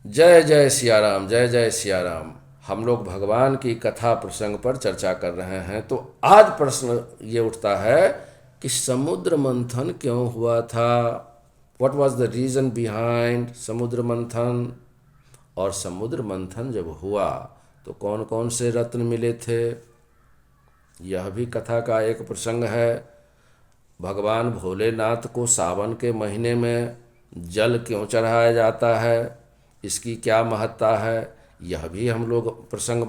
जय जय सिया राम, जय जय सिया राम। हम लोग भगवान की कथा प्रसंग पर चर्चा कर रहे हैं। तो आज प्रश्न ये उठता है कि समुद्र मंथन क्यों हुआ था। What was the reason behind समुद्र मंथन। और समुद्र मंथन जब हुआ तो कौन कौन से रत्न मिले थे, यह भी कथा का एक प्रसंग है। भगवान भोलेनाथ को सावन के महीने में जल क्यों चढ़ाया जाता है, इसकी क्या महत्ता है, यह भी हम लोग प्रसंग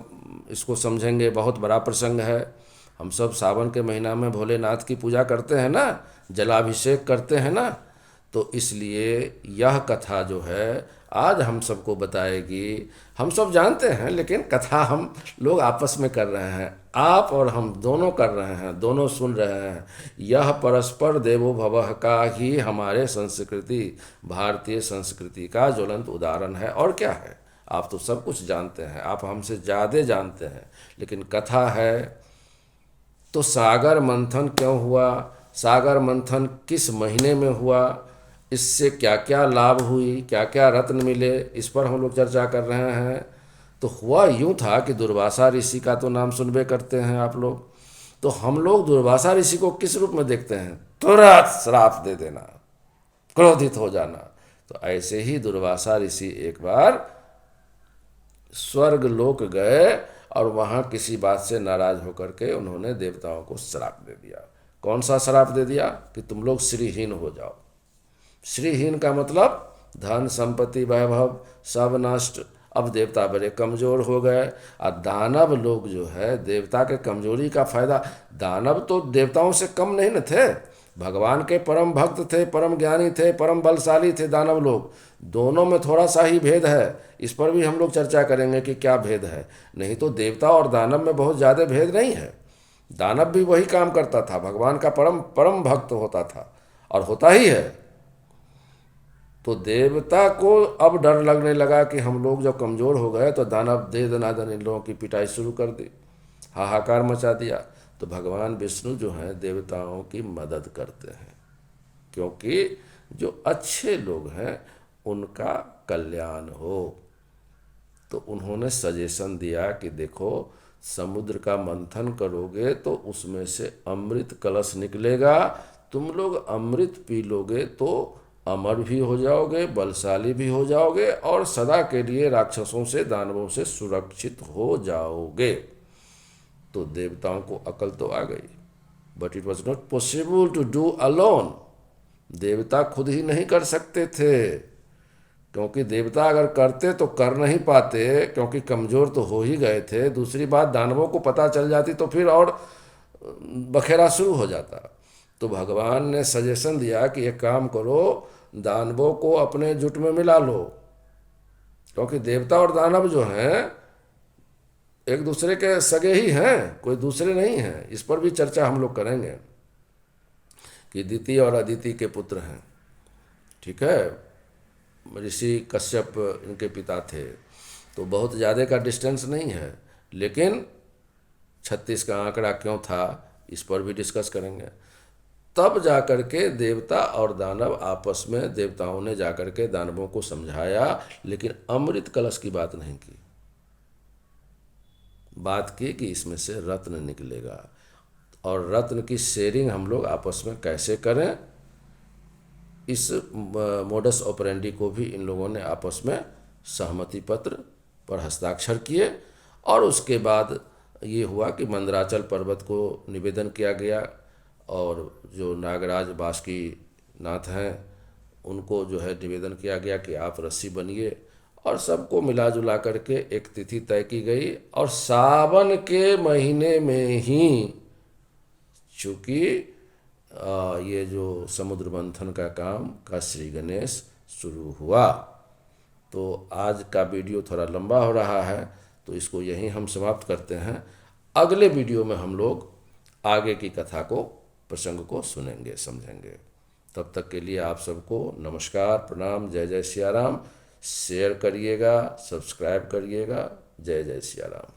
इसको समझेंगे। बहुत बड़ा प्रसंग है। हम सब सावन के महीना में भोलेनाथ की पूजा करते हैं ना, जलाभिषेक करते हैं ना। तो इसलिए यह कथा जो है आज हम सबको बताएगी। हम सब जानते हैं लेकिन कथा हम लोग आपस में कर रहे हैं, आप और हम दोनों कर रहे हैं, दोनों सुन रहे हैं। यह परस्पर देवो भवः का ही हमारे संस्कृति, भारतीय संस्कृति का ज्वलंत उदाहरण है। और क्या है, आप तो सब कुछ जानते हैं, आप हमसे ज़्यादा जानते हैं, लेकिन कथा है। तो सागर मंथन क्यों हुआ, सागर मंथन किस महीने में हुआ, इससे क्या क्या लाभ हुई, क्या क्या रत्न मिले, इस पर हम लोग चर्चा कर रहे हैं। तो हुआ यूँ था कि दुर्वासा ऋषि का तो नाम सुनबे करते हैं आप लोग। तो हम लोग दुर्वासा ऋषि को किस रूप में देखते हैं, तुरंत श्राप दे देना, क्रोधित हो जाना। तो ऐसे ही दुर्वासा ऋषि एक बार स्वर्ग लोक गए और वहाँ किसी बात से नाराज होकर के उन्होंने देवताओं को श्राप दे दिया। कौन सा श्राप दे दिया कि तुम लोग श्रीहीन हो जाओ। श्रीहीन का मतलब धन संपत्ति वैभव सब नष्ट। अब देवता बड़े कमज़ोर हो गए। और दानव लोग जो है देवता के कमजोरी का फायदा, दानव तो देवताओं से कम नहीं न थे, भगवान के परम भक्त थे, परम ज्ञानी थे, परम बलशाली थे दानव लोग। दोनों में थोड़ा सा ही भेद है, इस पर भी हम लोग चर्चा करेंगे कि क्या भेद है। नहीं तो देवता और दानव में बहुत ज़्यादा भेद नहीं है। दानव भी वही काम करता था, भगवान का परम परम भक्त होता था और होता ही है। तो देवता को अब डर लगने लगा कि हम लोग जब कमज़ोर हो गए तो दानव दे दनादन इन लोगों की पिटाई शुरू कर दी, हाहाकार मचा दिया। तो भगवान विष्णु जो हैं देवताओं की मदद करते हैं, क्योंकि जो अच्छे लोग हैं उनका कल्याण हो। तो उन्होंने सजेशन दिया कि देखो, समुद्र का मंथन करोगे तो उसमें से अमृत कलश निकलेगा, तुम लोग अमृत पी लोगे तो अमर भी हो जाओगे, बलशाली भी हो जाओगे और सदा के लिए राक्षसों से दानवों से सुरक्षित हो जाओगे। तो देवताओं को अकल तो आ गई, but it was not possible to do alone. देवता खुद ही नहीं कर सकते थे, क्योंकि देवता अगर करते तो कर नहीं पाते, क्योंकि कमज़ोर तो हो ही गए थे। दूसरी बात, दानवों को पता चल जाती तो फिर और बखेरा शुरू हो जाता। तो भगवान ने सजेशन दिया कि एक काम करो, दानवों को अपने जुट में मिला लो, क्योंकि देवता और दानव जो हैं एक दूसरे के सगे ही हैं, कोई दूसरे नहीं हैं। इस पर भी चर्चा हम लोग करेंगे कि दिति और अदिति के पुत्र हैं, ठीक है। ऋषि कश्यप इनके पिता थे। तो बहुत ज़्यादा का डिस्टेंस नहीं है, लेकिन 36 का आंकड़ा क्यों था इस पर भी डिस्कस करेंगे। तब जाकर के देवता और दानव आपस में, देवताओं ने जाकर के दानवों को समझाया, लेकिन अमृत कलश की बात नहीं की। बात की कि इसमें से रत्न निकलेगा और रत्न की शेयरिंग हम लोग आपस में कैसे करें। इस मोडस ऑपरेंडी को भी इन लोगों ने आपस में सहमति पत्र पर हस्ताक्षर किए। और उसके बाद ये हुआ कि मंदराचल पर्वत को निवेदन किया गया, और जो नागराज बासुकी नाथ हैं उनको जो है निवेदन किया गया कि आप ऋषि बनिए। और सबको मिला जुला करके एक तिथि तय की गई, और सावन के महीने में ही चूँकि ये जो समुद्र मंथन का काम का श्री गणेश शुरू हुआ। तो आज का वीडियो थोड़ा लंबा हो रहा है, तो इसको यहीं हम समाप्त करते हैं। अगले वीडियो में हम लोग आगे की कथा को, प्रसंग को सुनेंगे, समझेंगे। तब तक के लिए आप सबको नमस्कार, प्रणाम, जय जय सिया राम। शेयर करिएगा, सब्सक्राइब करिएगा। जय जय सिया राम।